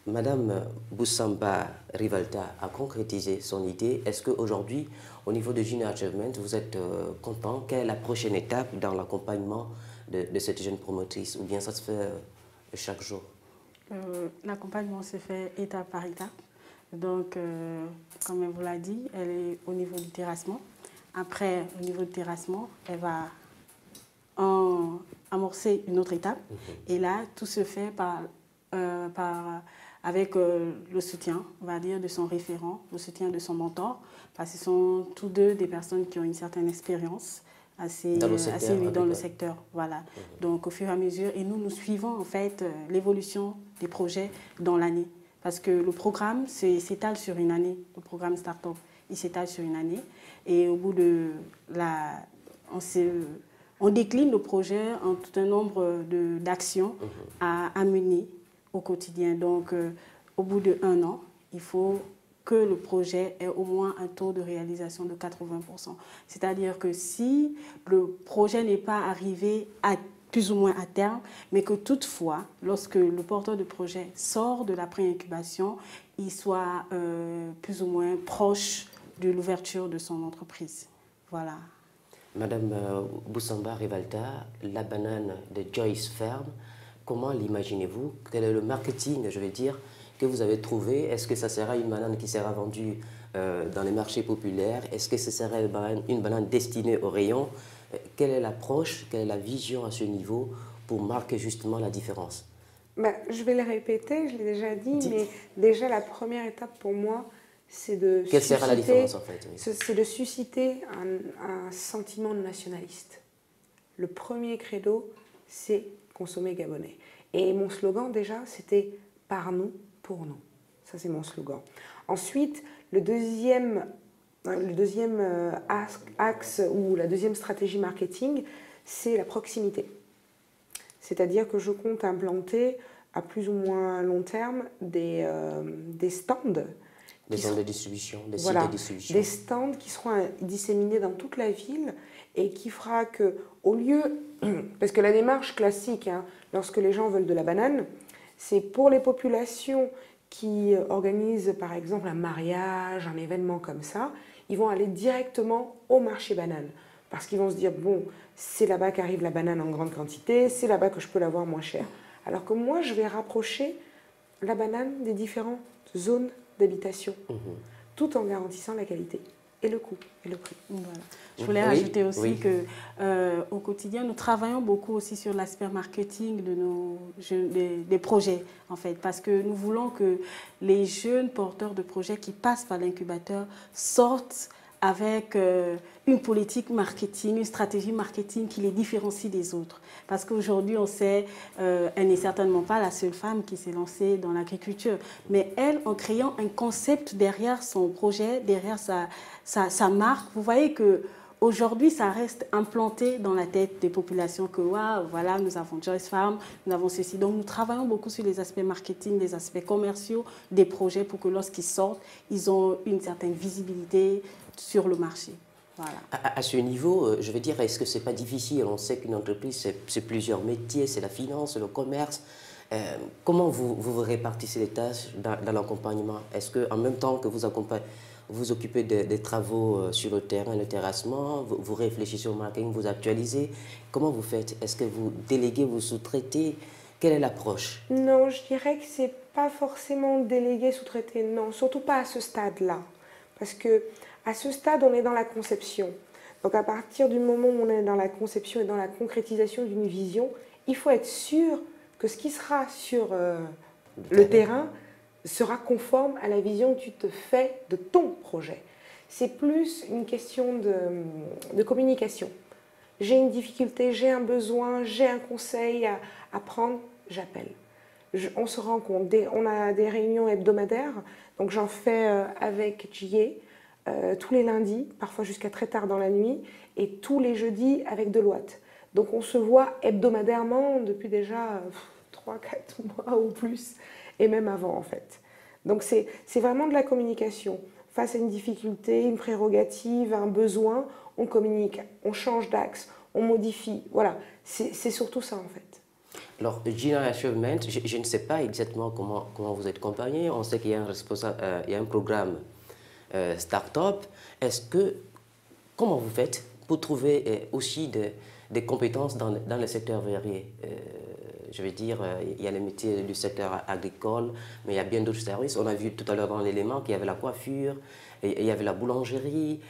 Madame Boussamba Rivalta a concrétisé son idée. Est-ce qu'aujourd'hui, au niveau de Junior Achievement, vous êtes content? Quelle est la prochaine étape dans l'accompagnement de cette jeune promotrice? Ou bien ça se fait chaque jour? L'accompagnement se fait étape par étape. Donc, comme elle vous l'a dit, elle est au niveau du terrassement. Après, au niveau du terrassement, elle va amorcer une autre étape. Et là, tout se fait avec le soutien, on va dire, de son référent, le soutien de son mentor, parce qu'ils sont tous deux des personnes qui ont une certaine expérience dans le secteur. Voilà. Donc, au fur et à mesure, et nous suivons en fait l'évolution des projets dans l'année. Parce que le programme s'étale sur une année, le programme Start-up, il s'étale sur une année. Et au bout de on décline le projet en tout un nombre d'actions à mener au quotidien. Donc, au bout d'1 an, il faut que le projet ait au moins un taux de réalisation de 80%. C'est-à-dire que si le projet n'est pas arrivé plus ou moins à terme, mais que toutefois, lorsque le porteur de projet sort de la pré-incubation, il soit plus ou moins proche de l'ouverture de son entreprise. Voilà. Madame Boussamba Rivalta, la banane de Joyce Farm, comment l'imaginez-vous? Quel est le marketing, je vais dire, que vous avez trouvé? Est-ce que ça sera une banane qui sera vendue dans les marchés populaires? Est-ce que ce sera une banane destinée au rayon? Quelle est l'approche, quelle est la vision à ce niveau pour marquer justement la différence? Je vais le répéter, je l'ai déjà dit, mais déjà la première étape pour moi, c'est de Quelle sera la différence en fait? C'est de susciter un sentiment nationaliste. Le premier credo, c'est consommer gabonais. Et mon slogan déjà, c'était « par nous, pour nous ». Ça, c'est mon slogan. Ensuite, le deuxième axe ou la deuxième stratégie marketing, c'est la proximité. C'est-à-dire que je compte implanter à plus ou moins long terme des stands. Des centres de distribution, des sites de distribution. Des stands qui seront disséminés dans toute la ville et qui fera que, au lieu... Parce que la démarche classique, lorsque les gens veulent de la banane, c'est pour les populations qui organisent par exemple un mariage, un événement comme ça, ils vont aller directement au marché banane. Parce qu'ils vont se dire, bon, c'est là-bas qu'arrive la banane en grande quantité, c'est là-bas que je peux l'avoir moins cher. Alors que moi, je vais rapprocher la banane des différentes zones d'habitation, tout en garantissant la qualité et le coût et le prix. Voilà. Je voulais rajouter aussi que au quotidien, nous travaillons beaucoup aussi sur l'aspect marketing des projets, en fait, parce que nous voulons que les jeunes porteurs de projets qui passent par l'incubateur sortent avec une politique marketing, une stratégie marketing qui les différencie des autres. Parce qu'aujourd'hui, on sait, elle n'est certainement pas la seule femme qui s'est lancée dans l'agriculture. Mais elle, en créant un concept derrière son projet, derrière sa marque, vous voyez qu'aujourd'hui, ça reste implanté dans la tête des populations que, waouh, voilà, nous avons Joyce Farm, nous avons ceci. Donc, nous travaillons beaucoup sur les aspects marketing, les aspects commerciaux des projets pour que lorsqu'ils sortent, ils ont une certaine visibilité sur le marché. Voilà. À ce niveau, je veux dire, est-ce que ce n'est pas difficile? On sait qu'une entreprise, c'est plusieurs métiers, c'est la finance, le commerce. Comment vous répartissez les tâches dans l'accompagnement? Est-ce qu'en même temps que vous occupez des travaux sur le terrain, le terrassement, vous réfléchissez au marketing, vous actualisez? Comment vous faites? Est-ce que vous déléguez, vous sous-traitez? Quelle est l'approche? Non, je dirais que ce n'est pas forcément délégué, sous-traité, non. Surtout pas à ce stade-là. Parce que à ce stade, on est dans la conception. Donc à partir du moment où on est dans la conception et dans la concrétisation d'une vision, il faut être sûr que ce qui sera sur le terrain sera conforme à la vision que tu te fais de ton projet. C'est plus une question de communication. J'ai une difficulté, j'ai un besoin, j'ai un conseil à prendre, j'appelle. on se rencontre, on a des réunions hebdomadaires, donc j'en fais avec Jie tous les lundis, parfois jusqu'à très tard dans la nuit, et tous les jeudis avec Deloitte. Donc on se voit hebdomadairement depuis déjà 3-4 mois ou plus, et même avant en fait. Donc c'est vraiment de la communication. Face à une difficulté, une prérogative, un besoin, on communique, on change d'axe, on modifie. Voilà, c'est surtout ça en fait. Alors, Junior Achievement, je ne sais pas exactement comment vous êtes accompagné. On sait qu'il y a un programme start-up. Comment vous faites pour trouver aussi des compétences dans le secteur varié? Je veux dire, il y a les métiers du secteur agricole, mais il y a bien d'autres services. On a vu tout à l'heure dans l'élément qu'il y avait la coiffure, et il y avait la boulangerie.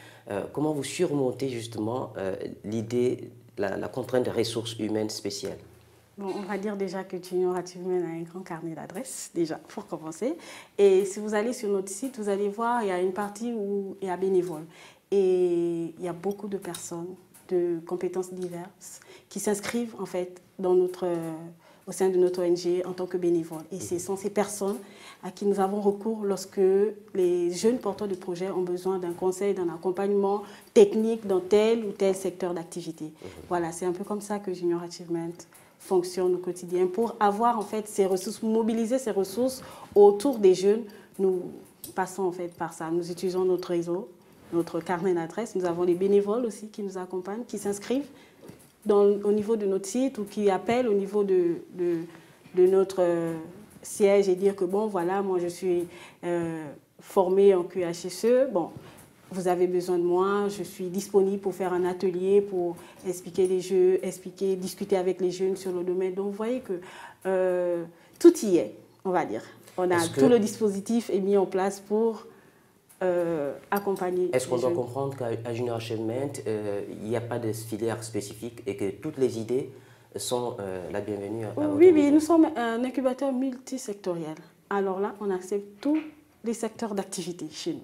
Comment vous surmontez justement l'idée, la contrainte de ressources humaines spéciales? Bon, on va dire déjà que Junior Achievement a un grand carnet d'adresses, déjà, pour commencer. Et si vous allez sur notre site, vous allez voir, il y a une partie où il y a bénévoles. Et il y a beaucoup de personnes de compétences diverses qui s'inscrivent, en fait, au sein de notre ONG en tant que bénévoles. Et ce sont ces personnes à qui nous avons recours lorsque les jeunes porteurs de projets ont besoin d'un conseil, d'un accompagnement technique dans tel ou tel secteur d'activité. Voilà, c'est un peu comme ça que Junior Achievement fonctionne au quotidien pour avoir en fait ces ressources, mobiliser ces ressources autour des jeunes. Nous passons en fait par ça. Nous utilisons notre réseau, notre carnet d'adresses. Nous avons les bénévoles aussi qui nous accompagnent, qui s'inscrivent au niveau de notre site ou qui appellent au niveau de notre siège et dire que bon voilà, moi je suis formée en QHSE. Bon, vous avez besoin de moi, je suis disponible pour faire un atelier, pour expliquer les jeux, discuter avec les jeunes sur le domaine. Donc, vous voyez que tout y est, on va dire. Tout le dispositif est mis en place pour accompagner. Est-ce qu'on doit comprendre qu'à Junior Achievement, il n'y a pas de filière spécifique et que toutes les idées sont la bienvenue à Oui, nous sommes un incubateur multisectoriel. Alors là, on accepte tous les secteurs d'activité chez nous.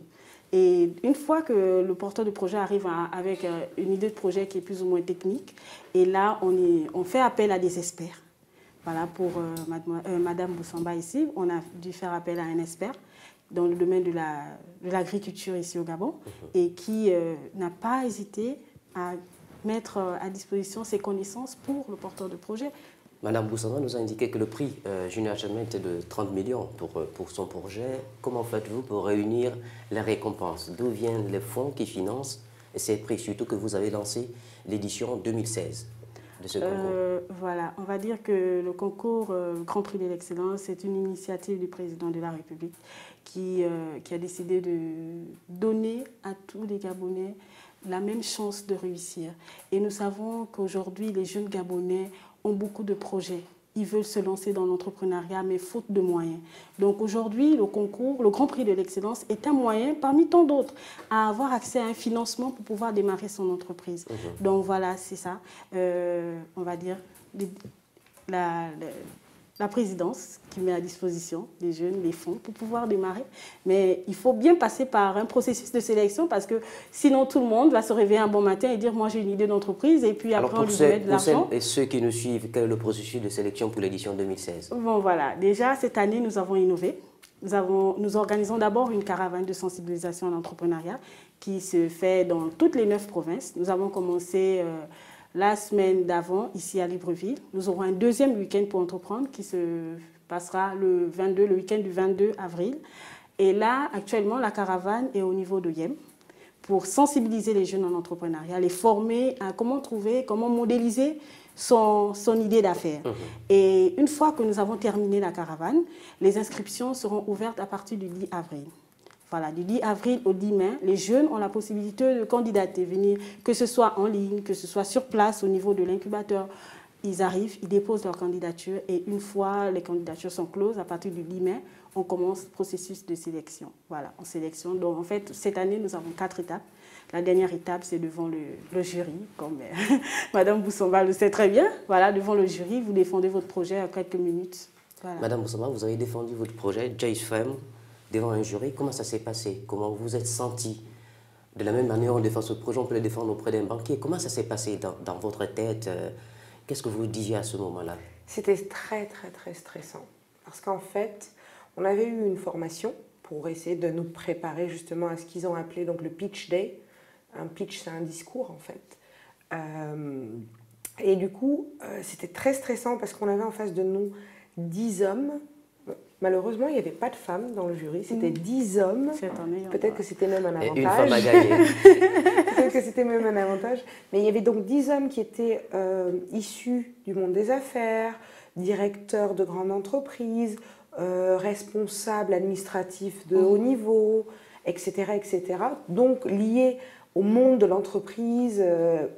Et une fois que le porteur de projet arrive avec une idée de projet qui est plus ou moins technique, et là, on fait appel à des experts. Voilà, pour Madame Boussamba ici, on a dû faire appel à un expert dans le domaine de l'agriculture ici au Gabon, et qui n'a pas hésité à mettre à disposition ses connaissances pour le porteur de projet. Madame Boussamba nous a indiqué que le prix Junior Achievement était de 30 millions pour son projet. Comment faites-vous pour réunir les récompenses? D'où viennent les fonds qui financent ces prix? Surtout que vous avez lancé l'édition 2016 de ce concours. Voilà, on va dire que le concours Grand Prix de l'Excellence, c'est une initiative du président de la République qui a décidé de donner à tous les Gabonais la même chance de réussir. Et nous savons qu'aujourd'hui, les jeunes Gabonais ont beaucoup de projets. Ils veulent se lancer dans l'entrepreneuriat, mais faute de moyens. Donc aujourd'hui, le concours, le Grand Prix de l'Excellence est un moyen, parmi tant d'autres, à avoir accès à un financement pour pouvoir démarrer son entreprise. Donc voilà, c'est ça. On va dire la présidence qui met à disposition les jeunes, les fonds pour pouvoir démarrer. Mais il faut bien passer par un processus de sélection parce que sinon tout le monde va se réveiller un bon matin et dire moi j'ai une idée d'entreprise et puis après on lui met de l'argent. Et ceux qui nous suivent, quel est le processus de sélection pour l'édition 2016? Bon voilà, déjà cette année nous avons innové. Nous organisons d'abord une caravane de sensibilisation à l'entrepreneuriat qui se fait dans toutes les 9 provinces. Nous avons commencé la semaine d'avant, ici à Libreville. Nous aurons un deuxième week-end pour entreprendre qui se passera le week-end du 22 avril. Et là, actuellement, la caravane est au niveau de Yem pour sensibiliser les jeunes en entrepreneuriat, les former à comment modéliser son idée d'affaires. Et une fois que nous avons terminé la caravane, les inscriptions seront ouvertes à partir du 10 avril. Voilà, du 10 avril au 10 mai, les jeunes ont la possibilité de candidater, venir, que ce soit en ligne, que ce soit sur place au niveau de l'incubateur. Ils arrivent, ils déposent leur candidature et une fois les candidatures sont closes, à partir du 10 mai, on commence le processus de sélection. Voilà, on sélectionne. Donc en fait, cette année, nous avons 4 étapes. La dernière étape, c'est devant le jury, comme Madame Boussamba le sait très bien. Voilà, devant le jury, vous défendez votre projet à quelques minutes. Voilà. Madame Boussamba, vous avez défendu votre projet, JFM, devant un jury. Comment ça s'est passé? Comment vous vous êtes senti? De la même manière, on défend ce projet, on peut le défendre auprès d'un banquier. Comment ça s'est passé dans votre tête? Qu'est-ce que vous disiez à ce moment-là? C'était très, très, très stressant. Parce qu'en fait, on avait eu une formation pour essayer de nous préparer justement à ce qu'ils ont appelé donc le pitch day. Un pitch, c'est un discours en fait. Et du coup, c'était très stressant parce qu'on avait en face de nous 10 hommes. Malheureusement, il n'y avait pas de femmes dans le jury, c'était 10 hommes. Peut-être que c'était même un avantage. Et une femme a gagné. Peut-être que c'était même un avantage. Mais il y avait donc 10 hommes qui étaient issus du monde des affaires, directeurs de grandes entreprises, responsables administratifs de haut niveau, etc., etc. Donc liés au monde de l'entreprise,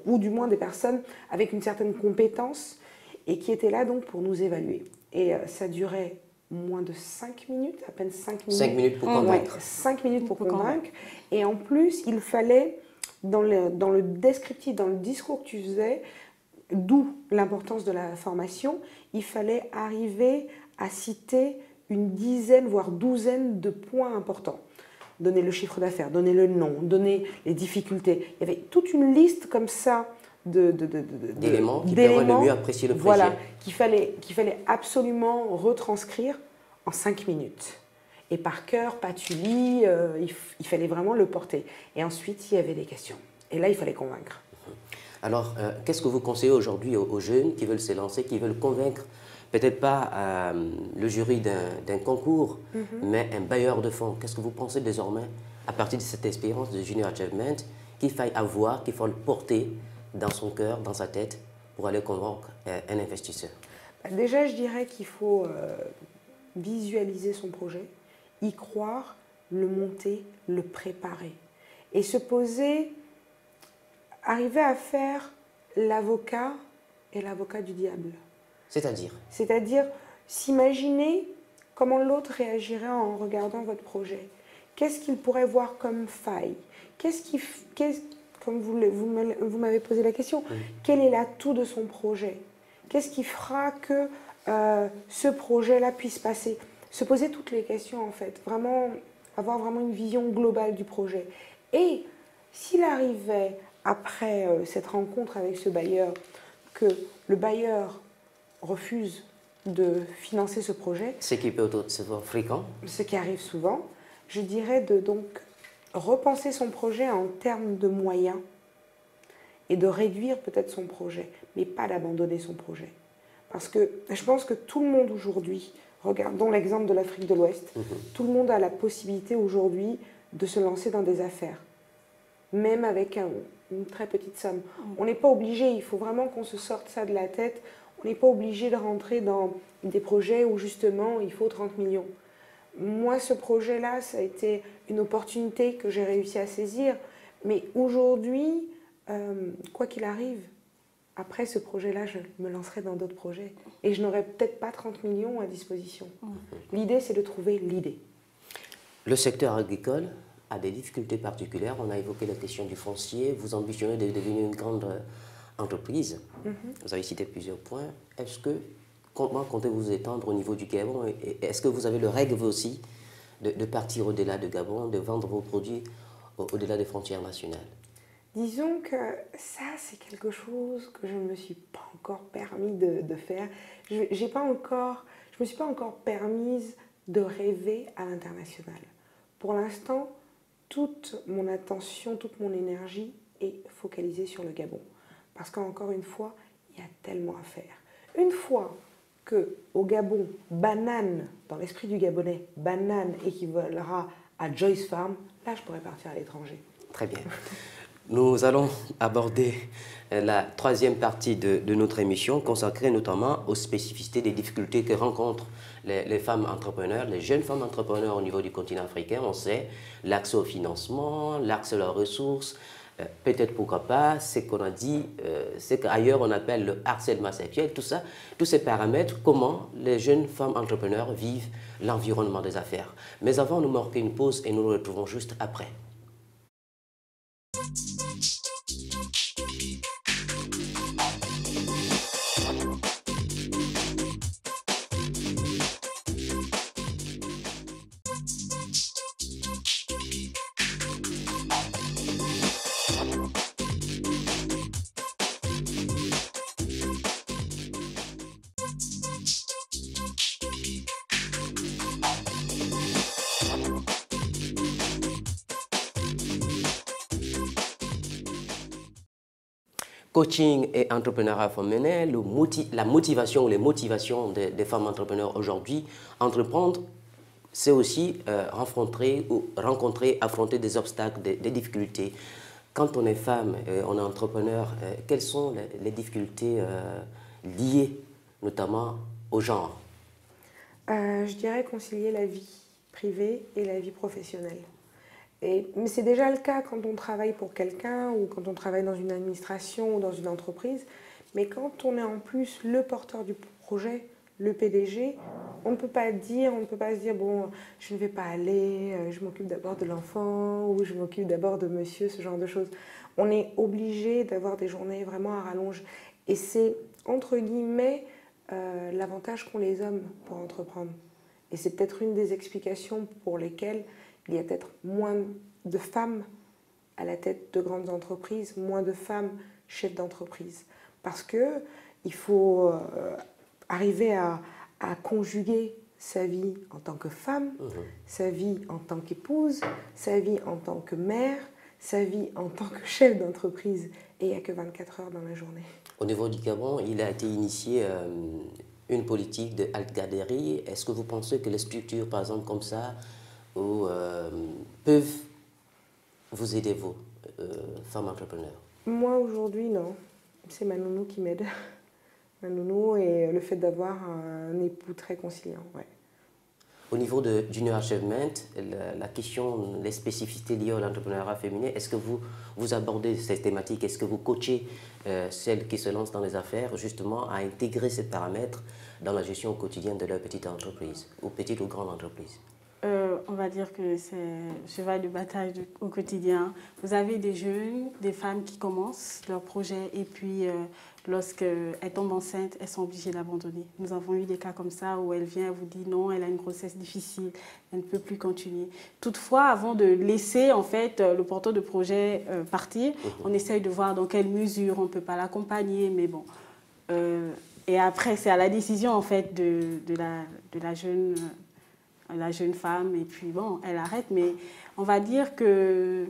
ou du moins des personnes avec une certaine compétence, et qui étaient là donc pour nous évaluer. Et ça durait moins de 5 minutes, à peine 5 minutes. 5 minutes pour convaincre. 5 minutes pour convaincre. Et en plus, il fallait, dans le descriptif, dans le discours que tu faisais, d'où l'importance de la formation, il fallait arriver à citer une dizaine, voire douzaine de points importants. Donner le chiffre d'affaires, donner le nom, donner les difficultés. Il y avait toute une liste comme ça d'éléments qui permettent de mieux apprécier le projet. Voilà, qu'il fallait absolument retranscrire en 5 minutes. Et par cœur, patuli, il fallait vraiment le porter. Et ensuite, il y avait des questions. Et là, il fallait convaincre. Alors, qu'est-ce que vous conseillez aujourd'hui aux jeunes qui veulent se lancer, qui veulent convaincre, peut-être pas le jury d'un concours, mais un bailleur de fonds? Qu'est-ce que vous pensez désormais, à partir de cette expérience de Junior Achievement, qu'il faille avoir, qu'il faut le porter dans son cœur, dans sa tête, pour aller convaincre un investisseur? Déjà, je dirais qu'il faut visualiser son projet, y croire, le monter, le préparer. Et se poser, arriver à faire l'avocat et l'avocat du diable. C'est-à-dire? C'est-à-dire s'imaginer comment l'autre réagirait en regardant votre projet. Qu'est-ce qu'il pourrait voir comme faille? Comme vous m'avez posé la question, quel est l'atout de son projet? Qu'est-ce qui fera que ce projet-là puisse passer? Se poser toutes les questions en fait, vraiment avoir vraiment une vision globale du projet. Et s'il arrivait, après cette rencontre avec ce bailleur, que le bailleur refuse de financer ce projet, ce qui peut être fréquent, ce qui arrive souvent, je dirais de donc repenser son projet en termes de moyens et de réduire peut-être son projet, mais pas d'abandonner son projet. Parce que je pense que tout le monde aujourd'hui, regardons l'exemple de l'Afrique de l'Ouest, tout le monde a la possibilité aujourd'hui de se lancer dans des affaires, même avec une très petite somme. On n'est pas obligé, il faut vraiment qu'on se sorte ça de la tête, on n'est pas obligé de rentrer dans des projets où justement il faut 30 millions. Moi, ce projet-là, ça a été une opportunité que j'ai réussi à saisir. Mais aujourd'hui, quoi qu'il arrive, après ce projet-là, je me lancerai dans d'autres projets. Et je n'aurai peut-être pas 30 millions à disposition. L'idée, c'est de trouver l'idée. Le secteur agricole a des difficultés particulières. On a évoqué la question du foncier. Vous ambitionnez de devenir une grande entreprise. Vous avez cité plusieurs points. Comment comptez-vous étendre au niveau du Gabon? Et est-ce que vous avez le rêve aussi de partir au-delà de Gabon, de vendre vos produits au-delà des frontières nationales? Disons que ça, c'est quelque chose que je ne me suis pas encore permis de faire. Je ne me suis pas encore permise de rêver à l'international. Pour l'instant, toute mon attention, toute mon énergie est focalisée sur le Gabon. Parce qu'encore une fois, il y a tellement à faire. Une fois qu'au Gabon, banane, dans l'esprit du Gabonais, banane équivalera à Joyce Farm, là je pourrais partir à l'étranger. Très bien. Nous allons aborder la troisième partie de notre émission, consacrée notamment aux spécificités des difficultés que rencontrent les femmes entrepreneurs, les jeunes femmes entrepreneurs au niveau du continent africain. On sait l'accès au financement, l'accès aux ressources, peut-être pourquoi pas, ce qu'on a dit, c'est qu'ailleurs on appelle le harcèlement sexuel, tout ça, tous ces paramètres, comment les jeunes femmes entrepreneurs vivent l'environnement des affaires. Mais avant, nous marquons une pause et nous nous retrouvons juste après. coaching et entrepreneuriat féminin, la motivation ou les motivations des femmes entrepreneurs aujourd'hui, entreprendre, c'est aussi rencontrer, affronter des obstacles, des difficultés. Quand on est femme, on est entrepreneur, quelles sont les difficultés liées notamment au genre? Je dirais concilier la vie privée et la vie professionnelle. Mais c'est déjà le cas quand on travaille pour quelqu'un ou quand on travaille dans une administration ou dans une entreprise. Mais quand on est en plus le porteur du projet, le PDG, on ne peut pas se dire bon, je ne vais pas aller, je m'occupe d'abord de l'enfant ou je m'occupe d'abord de monsieur, ce genre de choses. On est obligé d'avoir des journées vraiment à rallonge. Et c'est entre guillemets l'avantage qu'ont les hommes pour entreprendre. Et c'est peut-être une des explications pour lesquelles il y a peut-être moins de femmes à la tête de grandes entreprises, moins de femmes chefs d'entreprise. Parce qu'il faut arriver à conjuguer sa vie en tant que femme, sa vie en tant qu'épouse, sa vie en tant que mère, sa vie en tant que chef d'entreprise. Et il n'y a que 24 heures dans la journée. Au niveau du Gabon, il a été initié une politique de Al-Gaderi. Est-ce que vous pensez que les structures, par exemple, comme ça, peuvent vous aider, vous, femmes entrepreneurs? Moi, aujourd'hui, non. C'est ma nounou qui m'aide. Ma nounou et le fait d'avoir un époux très conciliant, ouais. Au niveau de Junior Achievement, la question, les spécificités liées à l'entrepreneuriat féminin, est-ce que vous abordez cette thématique? Est-ce que vous coachez celles qui se lancent dans les affaires, justement, à intégrer ces paramètres dans la gestion quotidienne de leur petite entreprise, ou petite ou grande entreprise? On va dire que c'est cheval de bataille au quotidien. Vous avez des jeunes, des femmes qui commencent leur projet et puis lorsqu'elles tombent enceintes, elles sont obligées d'abandonner. Nous avons eu des cas comme ça où elle vient, elle vous dit non, elle a une grossesse difficile, elle ne peut plus continuer. Toutefois, avant de laisser en fait le porteur de projet partir, on essaye de voir dans quelle mesure on ne peut pas l'accompagner, mais bon. Et après, c'est à la décision en fait de la jeune femme, et puis bon, elle arrête, mais on va dire que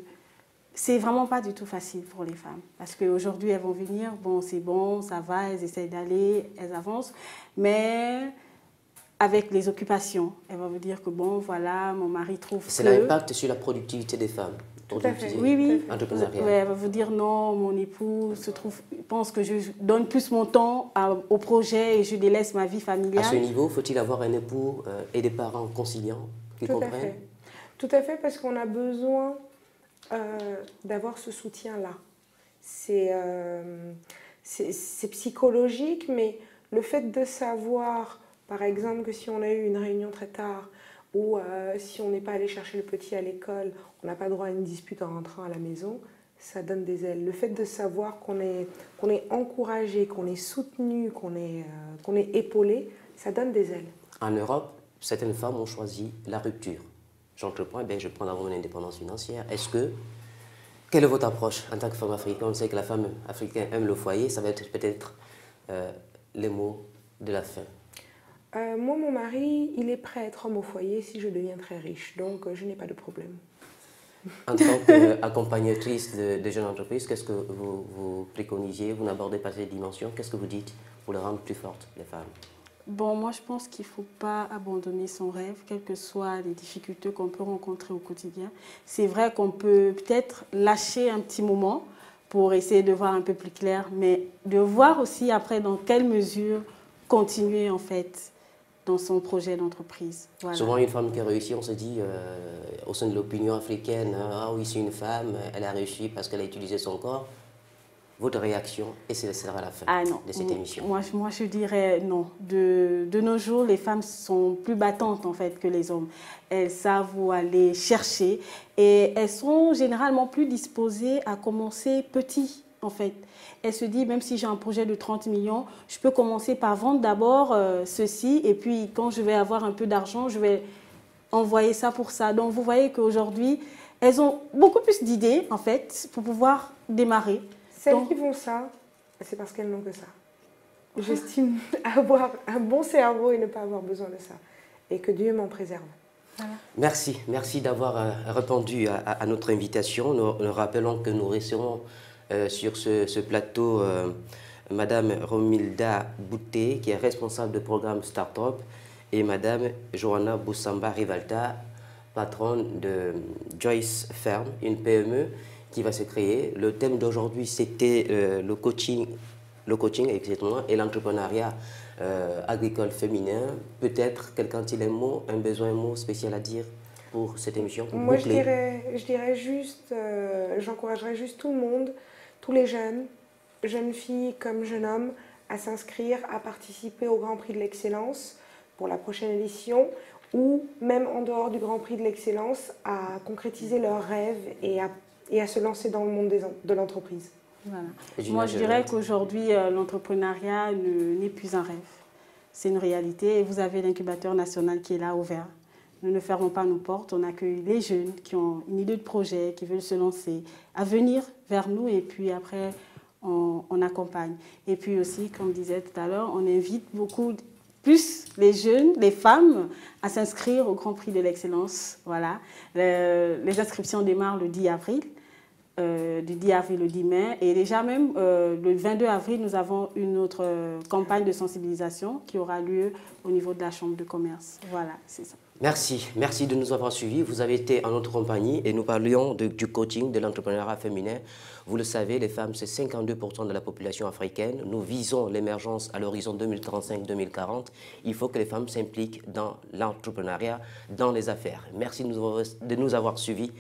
c'est vraiment pas du tout facile pour les femmes, parce qu'aujourd'hui, elles vont venir, bon, c'est bon, ça va, elles essayent d'aller, elles avancent, mais avec les occupations, elles vont vous dire que bon, voilà, mon mari trouve que... C'est l'impact sur la productivité des femmes. Tout à fait. Oui. Elle va vous dire non, mon époux pense que je donne plus mon temps au projet et je délaisse ma vie familiale. À ce niveau, faut-il avoir un époux et des parents conciliants qui comprennent? Tout à fait, parce qu'on a besoin d'avoir ce soutien-là. C'est psychologique, mais le fait de savoir, par exemple, que si on a eu une réunion très tard, ou si on n'est pas allé chercher le petit à l'école, on n'a pas droit à une dispute en rentrant à la maison, ça donne des ailes. Le fait de savoir qu'on est encouragé, qu'on est soutenu, qu'on est épaulé, ça donne des ailes. En Europe, certaines femmes ont choisi la rupture. J'entreprends, je prends d'abord mon indépendance financière. Quelle est votre approche en tant que femme africaine? On sait que la femme africaine aime le foyer, ça va être peut-être les mots de la fin. Moi, mon mari, il est prêt à être homme au foyer si je deviens très riche, donc je n'ai pas de problème. En tant qu'accompagnatrice de jeunes entreprises, qu'est-ce que vous préconisez? Vous n'abordez pas ces dimensions. Qu'est-ce que vous dites pour les rendre plus fortes, les femmes? Bon, moi, je pense qu'il ne faut pas abandonner son rêve, quelles que soient les difficultés qu'on peut rencontrer au quotidien. C'est vrai qu'on peut peut-être lâcher un petit moment pour essayer de voir un peu plus clair, mais de voir aussi après dans quelle mesure continuer, en fait, dans son projet d'entreprise. Voilà. Souvent, une femme qui a réussi, on se dit, au sein de l'opinion africaine, ah oui, c'est une femme, elle a réussi parce qu'elle a utilisé son corps. Votre réaction, et ce sera la fin de cette émission. Moi, je dirais non. De nos jours, les femmes sont plus battantes en fait que les hommes. Elles savent où aller chercher et elles sont généralement plus disposées à commencer petit en fait. Elle se dit, même si j'ai un projet de 30 millions, je peux commencer par vendre d'abord ceci et puis quand je vais avoir un peu d'argent, je vais envoyer ça pour ça. Donc vous voyez qu'aujourd'hui, elles ont beaucoup plus d'idées en fait pour pouvoir démarrer. Celles qui font ça, c'est parce qu'elles n'ont que ça. J'estime avoir un bon cerveau et ne pas avoir besoin de ça. Et que Dieu m'en préserve. Voilà. Merci d'avoir répondu à notre invitation. Nous rappelons que nous resterons sur ce plateau Madame Romilda Bouté, qui est responsable de programme Start-up, et Madame Johanna Boussamba Rivalta, patronne de Joyce Ferme, une PME qui va se créer. Le thème d'aujourd'hui, c'était le coaching exactement, et l'entrepreneuriat agricole féminin. Peut-être quelqu'un a-t-il un besoin, un mot spécial à dire pour cette émission? Moi, je dirais juste, j'encouragerais juste tout le monde, tous les jeunes filles comme jeunes hommes, à s'inscrire, à participer au Grand Prix de l'Excellence pour la prochaine édition, ou même en dehors du Grand Prix de l'Excellence, à concrétiser leurs rêves et à se lancer dans le monde de l'entreprise. Voilà. Moi, je dirais qu'aujourd'hui, l'entrepreneuriat n'est plus un rêve. C'est une réalité et vous avez l'incubateur national qui est là ouvert. Nous ne fermons pas nos portes, on accueille les jeunes qui ont une idée de projet, qui veulent se lancer, à venir vers nous et puis après, on accompagne. Et puis aussi, comme je disais tout à l'heure, on invite beaucoup plus les jeunes, les femmes, à s'inscrire au Grand Prix de l'Excellence. Voilà. Les inscriptions démarrent le 10 avril. Du 10 avril au 10 mai. Et déjà même, le 22 avril, nous avons une autre campagne de sensibilisation qui aura lieu au niveau de la Chambre de commerce. Voilà, c'est ça. Merci de nous avoir suivis. Vous avez été en notre compagnie et nous parlions du coaching, de l'entrepreneuriat féminin. Vous le savez, les femmes, c'est 52% de la population africaine. Nous visons l'émergence à l'horizon 2035-2040. Il faut que les femmes s'impliquent dans l'entrepreneuriat, dans les affaires. Merci de nous avoir suivis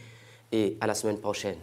et à la semaine prochaine.